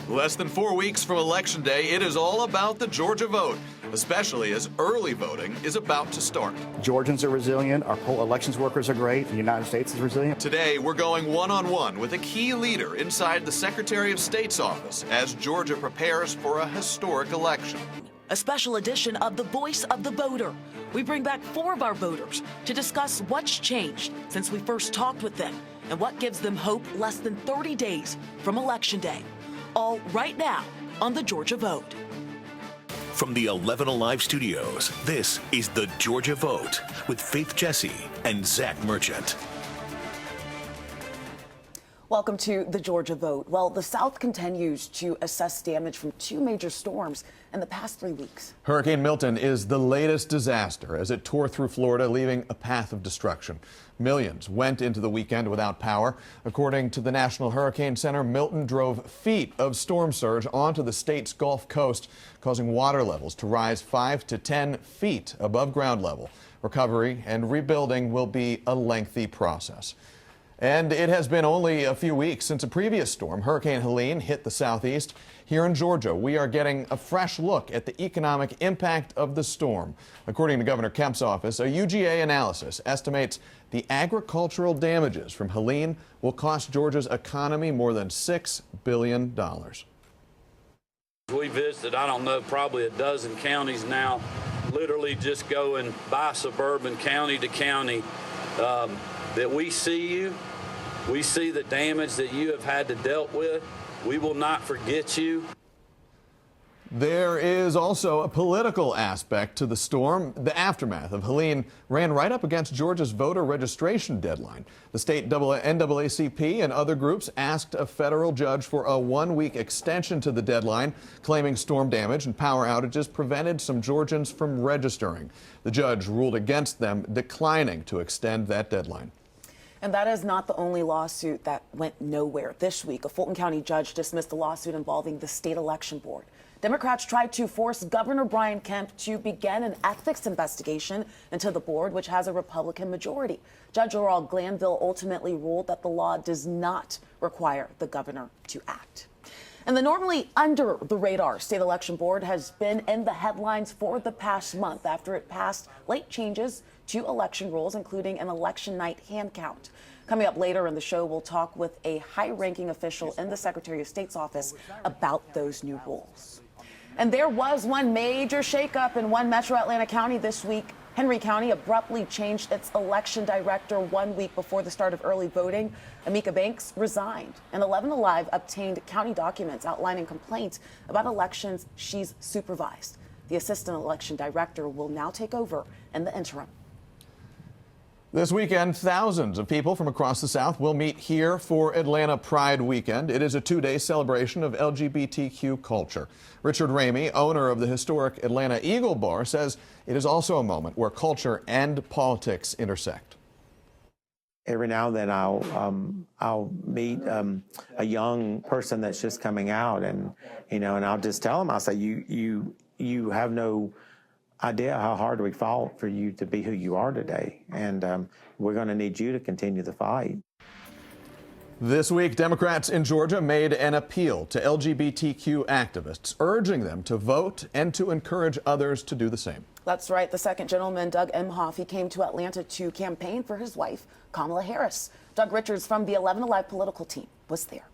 Less than 4 weeks from Election Day, it is all about the Georgia vote, especially as early voting is about to start. Georgians are resilient. Our poll elections workers are great. The United States is resilient. Today, we're going one-on-one with a key leader inside the Secretary of State's office as Georgia prepares for a historic election. A special edition of The Voice of the Voter. We bring back 4 of our voters to discuss what's changed since we first talked with them and what gives them hope less than 30 days from Election Day. All right now on the Georgia Vote. From the 11 Alive studios, this is the Georgia Vote with Faith Jesse and Zach Merchant. Welcome to the Georgia Vote. Well, the South continues to assess damage from 2 major storms in the past 3 weeks. Hurricane Milton is the latest disaster as it tore through Florida, leaving a path of destruction. Millions went into the weekend without power. According to the National Hurricane Center, Milton drove feet of storm surge onto the state's Gulf Coast, causing water levels to rise 5 to 10 feet above ground level. Recovery and rebuilding will be a lengthy process. And it has been only a few weeks since a previous storm, Hurricane Helene, hit the southeast. Here in Georgia, we are getting a fresh look at the economic impact of the storm. According to Governor Kemp's office, a UGA analysis estimates the agricultural damages from Helene will cost Georgia's economy more than $6 billion. We visited, I don't know, probably a dozen counties now, literally just going by suburban county to county. That we see you, we see the damage that you have had to deal with. We will not forget you. There is also a political aspect to the storm. The aftermath of Helene ran right up against Georgia's voter registration deadline. The state NAACP and other groups asked a federal judge for a 1-week extension to the deadline, claiming storm damage and power outages prevented some Georgians from registering. The judge ruled against them, declining to extend that deadline. And that is not the only lawsuit that went nowhere. This week, a Fulton County judge dismissed the lawsuit involving the state election board. Democrats tried to force Governor Brian Kemp to begin an ethics investigation into the board, which has a Republican majority. Judge Laurel Glanville ultimately ruled that the law does not require the governor to act. And the normally under-the-radar state election board has been in the headlines for the past month after it passed late changes to election rules, including an election night hand count. Coming up later in the show, we'll talk with a high-ranking official in the Secretary of State's office about those new rules. And there was one major shakeup in one metro Atlanta county this week. Henry County abruptly changed its election director 1 week before the start of early voting. Amika Banks resigned, and 11 Alive obtained county documents outlining complaints about elections she's supervised. The assistant election director will now take over in the interim. This weekend, thousands of people from across the South will meet here for Atlanta Pride Weekend. It is a 2-day celebration of LGBTQ culture. Richard Ramey, owner of the historic Atlanta Eagle Bar, says it is also a moment where culture and politics intersect. Every now and then I'll meet a young person that's just coming out, and and I'll just tell them, I'll say, you have no idea how hard we fought for you to be who you are today, and we're going to need you to continue the fight. This week, Democrats in Georgia made an appeal to LGBTQ activists, urging them to vote and to encourage others to do the same. That's right. The second gentleman, Doug Emhoff, he came to Atlanta to campaign for his wife, Kamala Harris. Doug Richards from the 11 Alive political team was there.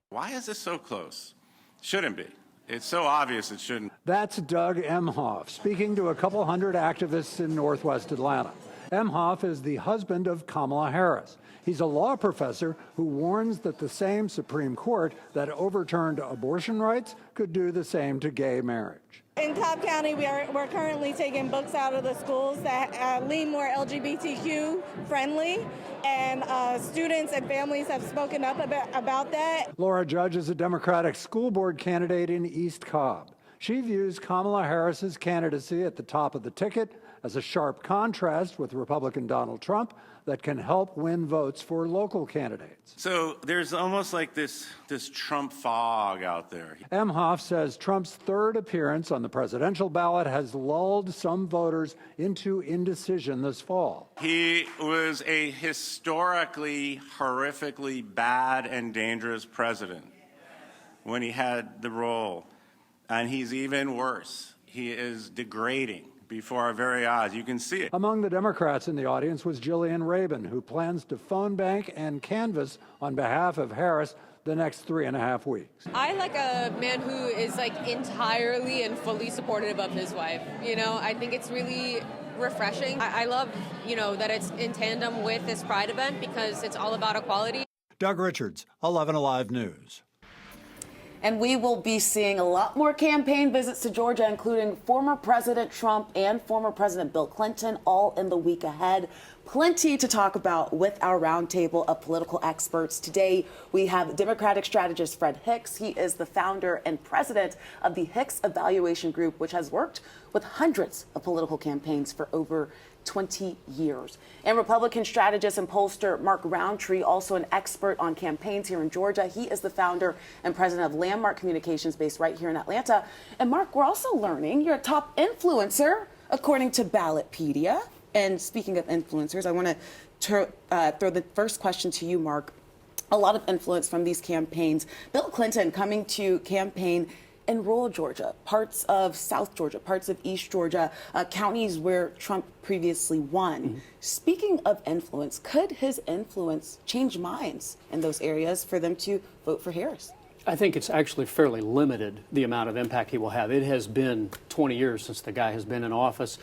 Why is this so close? Shouldn't be. It's so obvious it shouldn't. That's Doug Emhoff speaking to a couple hundred activists in Northwest Atlanta. Emhoff is the husband of Kamala Harris. He's a law professor who warns that the same Supreme Court that overturned abortion rights could do the same to gay marriage. In Cobb County, we're currently taking books out of the schools that lean more LGBTQ friendly, and students and families have spoken up about that. Laura Judge is a Democratic school board candidate in East Cobb. She views Kamala Harris's candidacy at the top of the ticket as a sharp contrast with Republican Donald Trump that can help win votes for local candidates. So there's almost like this Trump fog out there. Emhoff says Trump's third appearance on the presidential ballot has lulled some voters into indecision this fall. He was a historically, horrifically bad and dangerous president. when he had the role. And he's even worse. He is degrading before our very eyes. You can see it. Among the Democrats in the audience was Jillian Rabin, who plans to phone bank and canvass on behalf of Harris the next 3.5 weeks. I like a man who is entirely and fully supportive of his wife. I think it's really refreshing. I love, that it's in tandem with this Pride event because it's all about equality. Doug Richards, 11 Alive News. And we will be seeing a lot more campaign visits to Georgia, including former President Trump and former President Bill Clinton, all in the week ahead. Plenty to talk about with our roundtable of political experts. Today, we have Democratic strategist Fred Hicks. He is the founder and president of the Hicks Evaluation Group, which has worked with hundreds of political campaigns for over 20 years. And Republican strategist and pollster Mark Roundtree, also an expert on campaigns here in Georgia. He is the founder and president of Landmark Communications, based right here in Atlanta. And Mark, we're also learning you're a top influencer, according to Ballotpedia. And speaking of influencers, I want to throw the first question to you, Mark. A lot of influence from these campaigns. Bill Clinton coming to campaign in rural Georgia, parts of South Georgia, parts of East Georgia, counties where Trump previously won. Mm-hmm. Speaking of influence, could his influence change minds in those areas for them to vote for Harris? I think it's actually fairly limited, the amount of impact he will have. It has been 20 years since the guy has been in office.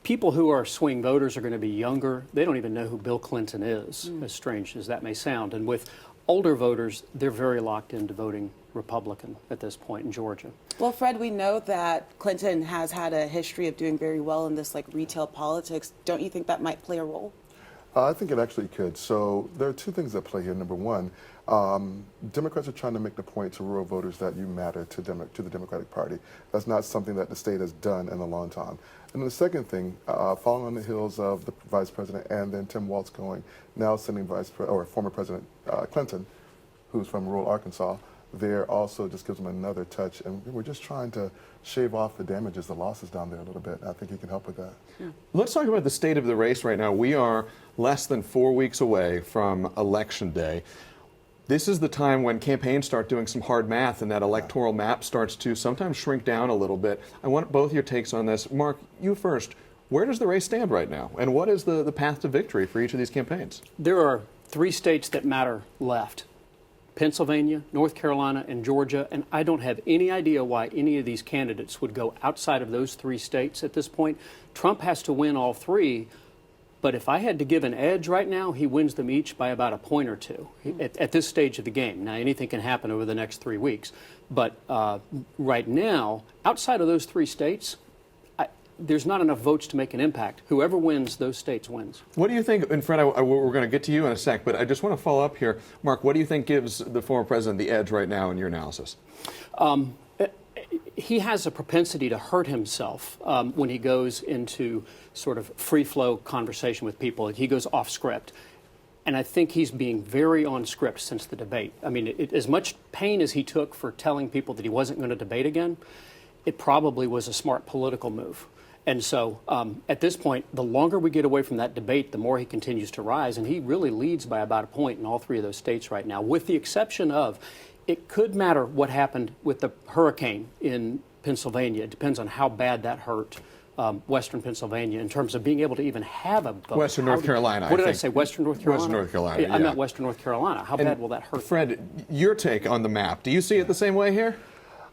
People who are swing voters are going to be younger. They don't even know who Bill Clinton is, as strange as that may sound. And with older voters, they're very locked into voting Republican at this point in Georgia. Well, Fred, we know that Clinton has had a history of doing very well in this retail politics. Don't you think that might play a role? I think it actually could. So there are two things that play here. Number one, Democrats are trying to make the point to rural voters that you matter to the Democratic Party. That's not something that the state has done in a long time. And then the second thing, following on the heels of the vice president and then Tim Walz going, now sending former President Clinton, who's from rural Arkansas, there also just gives them another touch. And we're just trying to shave off the damages, the losses down there a little bit. I think he can help with that. Yeah. Let's talk about the state of the race right now. We are less than 4 weeks away from Election Day. This is the time when campaigns start doing some hard math and that electoral map starts to sometimes shrink down a little bit. I want both your takes on this. Mark, you first. Where does the race stand right now? And what is the path to victory for each of these campaigns? There are 3 states that matter left: Pennsylvania, North Carolina, and Georgia. And I don't have any idea why any of these candidates would go outside of those 3 states at this point. Trump has to win all 3. But if I had to give an edge right now, he wins them each by about a point or 2 at this stage of the game. Now, anything can happen over the next 3 weeks. But right now, outside of those 3 states, there's not enough votes to make an impact. Whoever wins those states wins. What do you think, and Fred, we're going to get to you in a sec, but I just want to follow up here. Mark, what do you think gives the former president the edge right now in your analysis? He has a propensity to hurt himself when he goes into sort of free-flow conversation with people. He goes off script. And I think he's being very on script since the debate. I mean, as much pain as he took for telling people that he wasn't going to debate again, it probably was a smart political move. And so at this point, the longer we get away from that debate, the more he continues to rise. And he really leads by about a point in all 3 of those states right now, with the exception of it could matter what happened with the hurricane in Pennsylvania. It depends on how bad that hurt Western Pennsylvania in terms of being able to even have a vote. Western North Carolina, What did I say, Western North Carolina? Western North Carolina, yeah. I meant Western North Carolina. How bad will that hurt? Fred, your take on the map. Do you see it the same way here?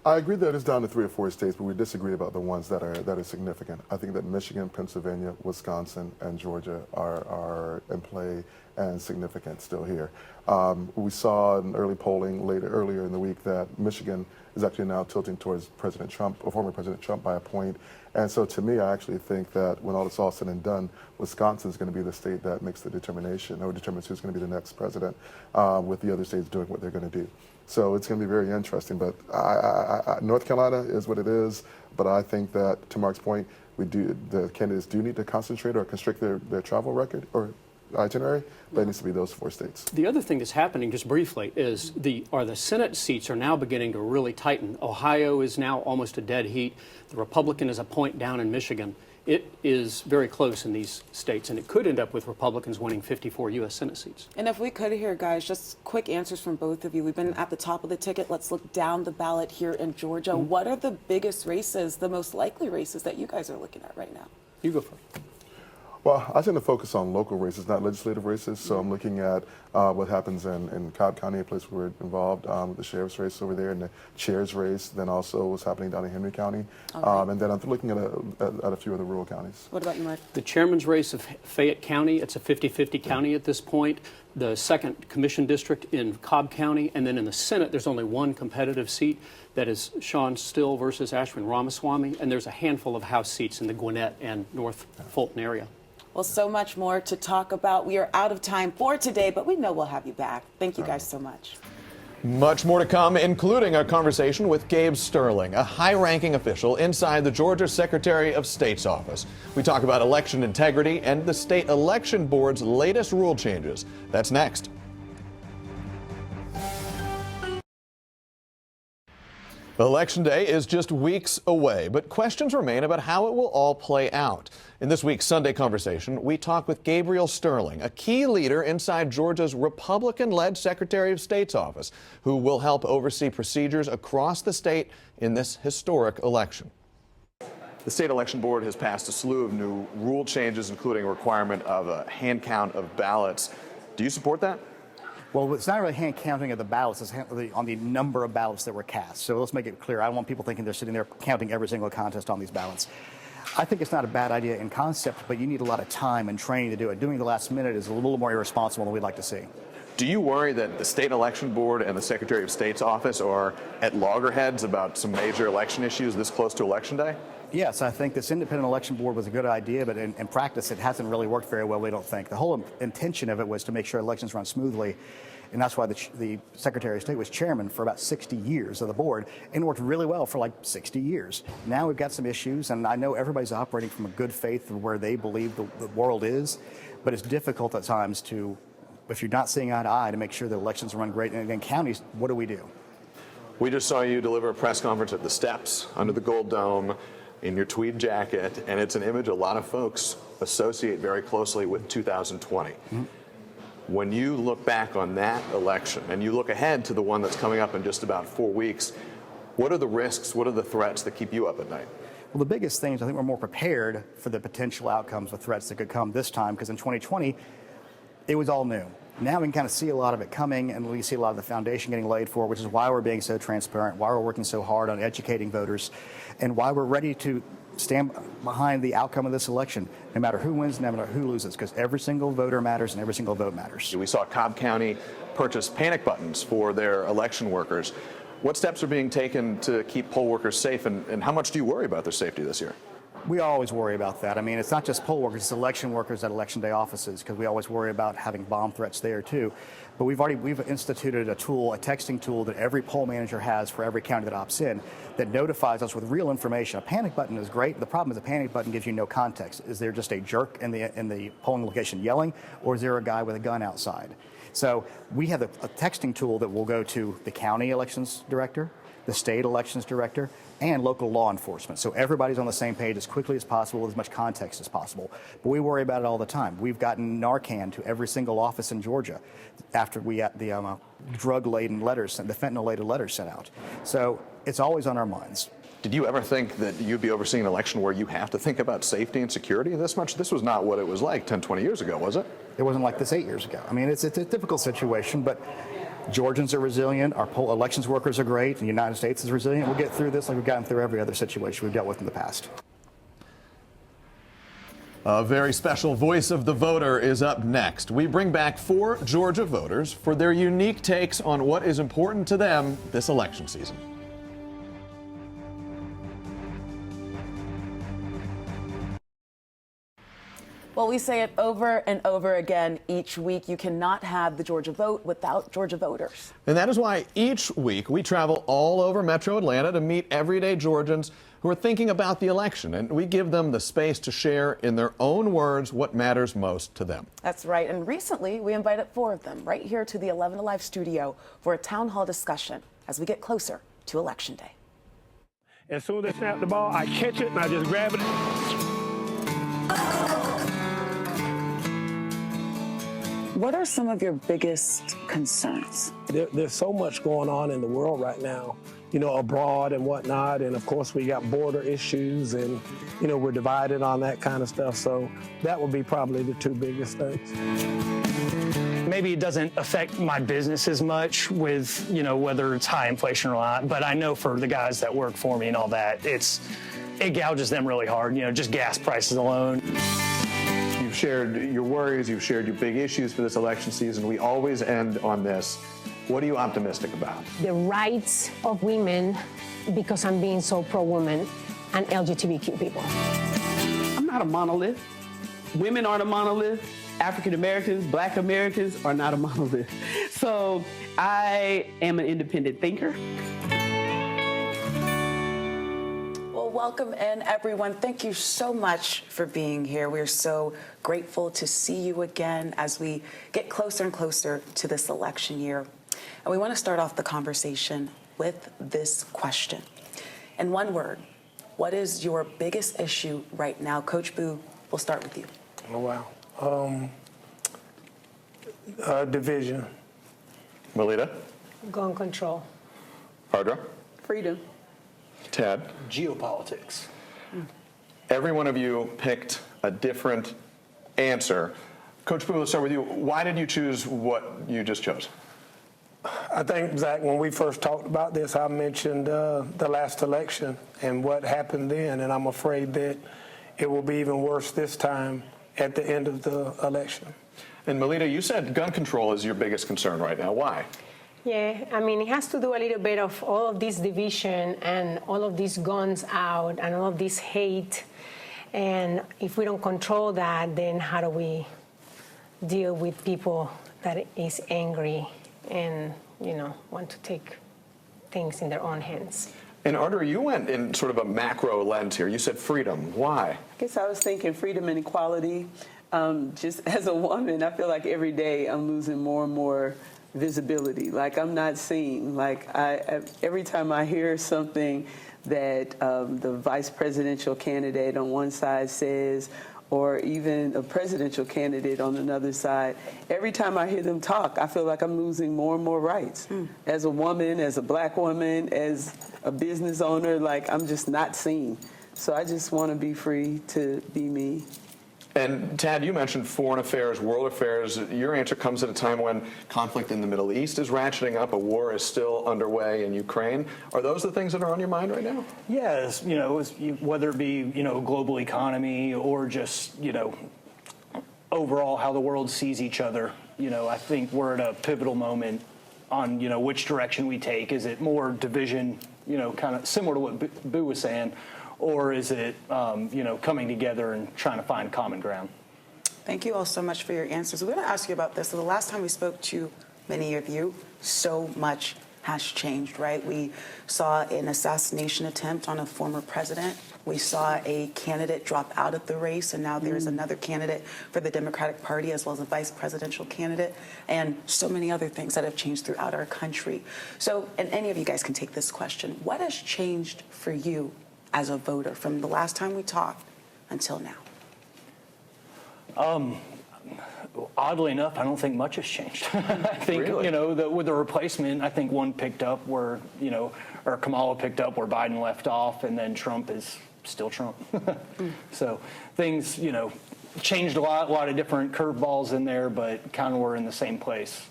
I agree that it's down to 3 or 4 states, but we disagree about the ones that are significant. I think that Michigan, Pennsylvania, Wisconsin, and Georgia are in play and significant still here. We saw in early polling earlier in the week that Michigan is actually now tilting towards President Trump, or former President Trump, by a point. And so to me, I actually think that when all it's all said and done, Wisconsin is going to be the state that makes the determination, or determines who's going to be the next president, with the other states doing what they're going to do. So it's going to be very interesting. But North Carolina is what it is. But I think that, to Mark's point, the candidates do need to concentrate or constrict their travel record or itinerary, but it needs to be those 4 states. The other thing that's happening, just briefly, is the Senate seats are now beginning to really tighten. Ohio is now almost a dead heat. The Republican is a point down in Michigan. it is very close in these states, and it could end up with Republicans winning 54 U.S. Senate seats. And if we could here, guys, just quick answers from both of you. We've been at the top of the ticket. Let's look down the ballot here in Georgia. What are the biggest races, the most likely races that you guys are looking at right now? You go first. Well, I tend to focus on local races, not legislative races. So I'm looking at what happens in Cobb County, a place where we're involved, with the sheriff's race over there and the chair's race, then also what's happening down in Henry County. And then I'm looking at a few other rural counties. What about you, Mark? The chairman's race of Fayette County, it's a 50-50 county at this point. The second commission district in Cobb County, and then in the Senate, there's only one competitive seat. That is Sean Still versus Ashwin Ramaswamy, and there's a handful of House seats in the Gwinnett and North Fulton area. Well, so much more to talk about. We are out of time for today, but we know we'll have you back. Thank you guys so much. Much more to come, including a conversation with Gabe Sterling, a high-ranking official inside the Georgia Secretary of State's office. We talk about election integrity and the state election board's latest rule changes. That's next. Election Day is just weeks away, but questions remain about how it will all play out. In this week's Sunday Conversation, we talk with Gabriel Sterling, a key leader inside Georgia's Republican-led Secretary of State's office, who will help oversee procedures across the state in this historic election. The State Election Board has passed a slew of new rule changes, including a requirement of a hand count of ballots. Do you support that? Well, it's not really hand counting of the ballots, it's on the number of ballots that were cast. So let's make it clear. I don't want people thinking they're sitting there counting every single contest on these ballots. I think it's not a bad idea in concept, but you need a lot of time and training to do it. Doing the last minute is a little more irresponsible than we'd like to see. Do you worry that the State Election Board and the Secretary of State's office are at loggerheads about some major election issues this close to Election Day? Yes, I think this independent election board was a good idea, but in practice, it hasn't really worked very well, we don't think. The whole intention of it was to make sure elections run smoothly, and that's why the Secretary of State was chairman for about 60 years of the board and worked really well for like 60 years. Now we've got some issues, and I know everybody's operating from a good faith of where they believe the world is, but it's difficult at times to, if you're not seeing eye to eye, to make sure that elections run great. And in counties, what do we do? We just saw you deliver a press conference at the steps under the Gold Dome in your tweed jacket, and it's an image a lot of folks associate very closely with 2020. Mm-hmm. When you look back on that election and you look ahead to the one that's coming up in just about 4 weeks, what are the risks, what are the threats that keep you up at night? Well, the biggest thing is I think we're more prepared for the potential outcomes of threats that could come this time, because in 2020, it was all new. Now we can kind of see a lot of it coming, and we see a lot of the foundation getting laid for, which is why we're being so transparent, why we're working so hard on educating voters, and why we're ready to stand behind the outcome of this election, no matter who wins, no matter who loses, because every single voter matters and every single vote matters. We saw Cobb County purchase panic buttons for their election workers. What steps are being taken to keep poll workers safe, and how much do you worry about their safety this year? We always worry about that. I mean, it's not just poll workers, it's election workers at election day offices, because we always worry about having bomb threats there too. But we've instituted a tool, a texting tool that every poll manager has for every county that opts in, that notifies us with real information. A panic button is great. The problem is a panic button gives you no context. Is there just a jerk in the polling location yelling, or is there a guy with a gun outside? So we have a texting tool that will go to the county elections director, the state elections director, and local law enforcement. So everybody's on the same page as quickly as possible, with as much context as possible. But we worry about it all the time. We've gotten Narcan to every single office in Georgia after we got the drug-laden letters, the fentanyl-laden letters sent out. So it's always on our minds. Did you ever think that you'd be overseeing an election where you have to think about safety and security this much? This was not what it was like 10, 20 years ago, was it? It wasn't like this 8 years ago. I mean, it's a difficult situation, but Georgians are resilient. Our elections workers are great. The United States is resilient. We'll get through this like we've gotten through every other situation we've dealt with in the past. A very special voice of the voter is up next. We bring back 4 Georgia voters for their unique takes on what is important to them this election season. Well, we say it over and over again each week. You cannot have the Georgia vote without Georgia voters. And that is why each week we travel all over Metro Atlanta to meet everyday Georgians who are thinking about the election. And we give them the space to share in their own words what matters most to them. That's right. And recently we invited 4 of them right here to the 11 Alive studio for a town hall discussion as we get closer to Election Day. As soon as they snap the ball, I catch it and I just grab it. What are some of your biggest concerns? There's so much going on in the world right now, you know, abroad and whatnot. And of course, we got border issues and, you know, we're divided on that kind of stuff. So that would be probably the two biggest things. Maybe it doesn't affect my business as much with, you know, whether it's high inflation or not. But I know for the guys that work for me and all that, it gouges them really hard, you know, just gas prices alone. You've shared your worries, you've shared your big issues for this election season. We always end on this. What are you optimistic about? The rights of women, because I'm being so pro-women, and LGBTQ people. I'm not a monolith. Women aren't a monolith. African Americans, Black Americans are not a monolith. So I am an independent thinker. Welcome in, everyone. Thank you so much for being here. We're so grateful to see you again as we get closer and closer to this election year. And we want to start off the conversation with this question. In one word, what is your biggest issue right now? Coach Boo, we'll start with you. Oh, wow. Division. Melita? Gun control. Audra? Freedom. Ted? Geopolitics. Every one of you picked a different answer. Coach Boo, let's start with you. Why did you choose what you just chose? I think, Zach, when we first talked about this, I mentioned the last election and what happened then, and I'm afraid that it will be even worse this time at the end of the election. And Melita, you said gun control is your biggest concern right now. Why? Yeah, I mean, it has to do a little bit of all of this division and all of these guns out and all of this hate. And if we don't control that, then how do we deal with people that is angry and, you know, want to take things in their own hands? And Audra, you went in sort of a macro lens here. You said freedom. Why? I guess I was thinking freedom and equality. Just as a woman, I feel like every day I'm losing more and more visibility. Like I'm not seen. Like every time I hear something that the vice presidential candidate on one side says, or even a presidential candidate on another side, every time I hear them talk, I feel like I'm losing more and more rights. As a woman, as a black woman, as a business owner, like I'm just not seen. So I just want to be free to be me. And Tad, you mentioned foreign affairs, world affairs. Your answer comes at a time when conflict in the Middle East is ratcheting up, a war is still underway in Ukraine. Are those the things that are on your mind right now? Yes, you know, whether it be, you know, global economy or just, you know, overall how the world sees each other. You know, I think we're at a pivotal moment on, you know, which direction we take. Is it more division, you know, kind of similar to what Boo was saying, or is it, you know, coming together and trying to find common ground? Thank you all so much for your answers. We're going to ask you about this. So the last time we spoke to many of you, so much has changed, right? We saw an assassination attempt on a former president. We saw a candidate drop out of the race, and now there's another candidate for the Democratic Party as well as a vice presidential candidate, and so many other things that have changed throughout our country. So, and any of you guys can take this question. What has changed for you as a voter from the last time we talked until now? Oddly enough, I don't think much has changed. I think, Really? you know, with the replacement, I think one picked up where, you know, or Kamala picked up where Biden left off, and then Trump is still Trump. So things, you know, changed a lot of different curveballs in there, but kind of were in the same place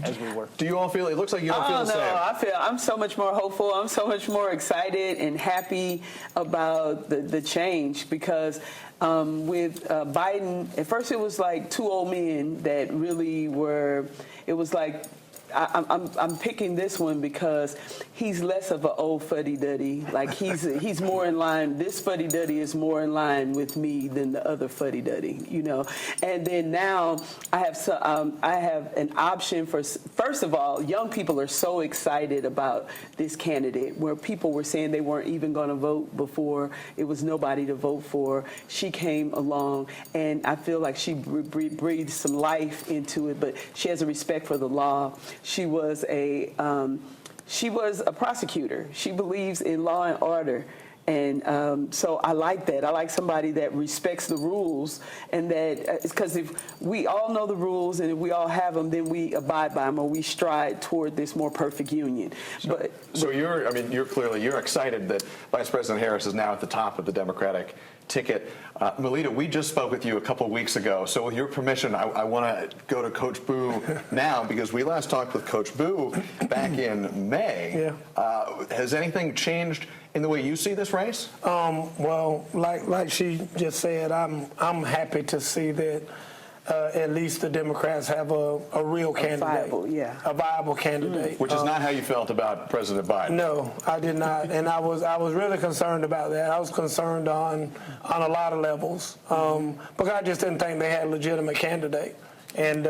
as we were. Do you all feel, it looks like you don't feel the same. I'm so much more hopeful. I'm so much more excited and happy about the change because with Biden, at first it was like two old men that really were, it was like, I'm picking this one because he's less of an old fuddy-duddy. Like he's more in line. This fuddy-duddy is more in line with me than the other fuddy-duddy, you know. And then now I have an option for. First of all, young people are so excited about this candidate. Where people were saying they weren't even going to vote before, it was nobody to vote for. She came along, and I feel like she breathed some life into it. But she has a respect for the law. She was a prosecutor. She believes in law and order, And so I like that. I like somebody that respects the rules, and that because if we all know the rules and if we all have them, then we abide by them, or we stride toward this more perfect union. So you're excited that Vice President Harris is now at the top of the Democratic ticket. Melita, we just spoke with you a couple of weeks ago, so with your permission, I want to go to Coach Boo now, because we last talked with Coach Boo back in May. Has anything changed in the way you see this race? Well, like she just said, I'm happy to see that at least the Democrats have a real candidate, a viable candidate. Which is not how you felt about President Biden. No, I did not, and I was really concerned about that. I was concerned on a lot of levels, because I just didn't think they had a legitimate candidate. And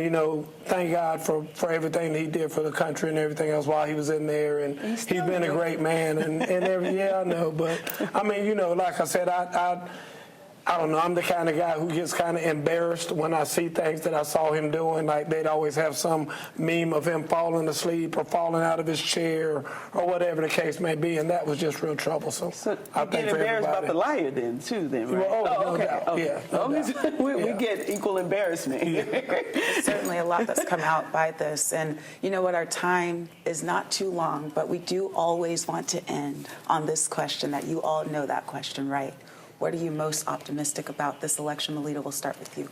you know, thank God for everything that he did for the country and everything else while he was in there. And he's been a great man. Yeah, I know. But I mean, you know, like I said, I don't know. I'm the kind of guy who gets kind of embarrassed when I see things that I saw him doing. Like they'd always have some meme of him falling asleep or falling out of his chair or whatever the case may be, and that was just real troublesome. So you get embarrassed about the liar then, too, then, right? Well, no doubt. Okay. Yeah, no doubt. We get equal embarrassment. Certainly a lot that's come out by this. And you know what? Our time is not too long, but we do always want to end on this question that you all know that question, right? What are you most optimistic about this election? Melita, we'll start with you.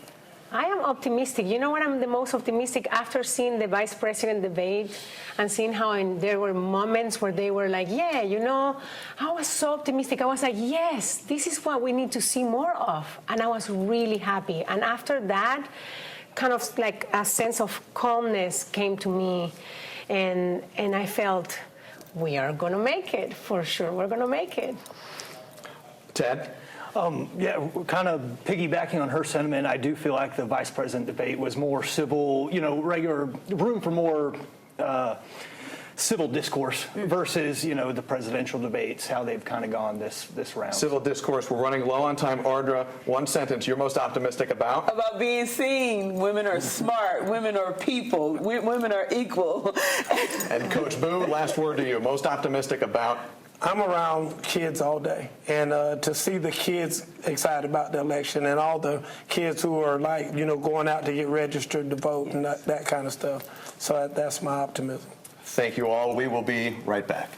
I am optimistic. You know what? I'm the most optimistic after seeing the vice president debate and seeing how there were moments where they were like, yeah, you know, I was so optimistic. I was like, yes, this is what we need to see more of. And I was really happy. And after that, kind of like a sense of calmness came to me. And I felt we are going to make it, for sure. We're going to make it. Ted? Yeah, kind of piggybacking on her sentiment, I do feel like the vice president debate was more civil, you know, regular room for more civil discourse versus, you know, the presidential debates, how they've kind of gone this round. Civil discourse. We're running low on time. Ardra, one sentence you're most optimistic about? About being seen. Women are smart. Women are people. Women are equal. And Coach Boo, last word to you. Most optimistic about? I'm around kids all day, and to see the kids excited about the election and all the kids who are like, you know, going out to get registered to vote and that kind of stuff. So that's my optimism. Thank you all. We will be right back.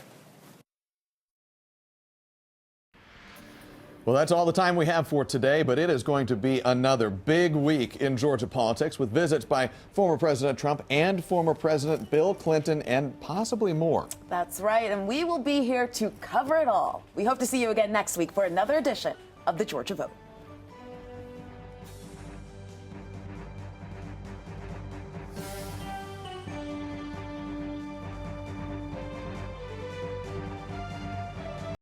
Well, that's all the time we have for today, but it is going to be another big week in Georgia politics with visits by former President Trump and former President Bill Clinton and possibly more. That's right, and we will be here to cover it all. We hope to see you again next week for another edition of the Georgia Vote.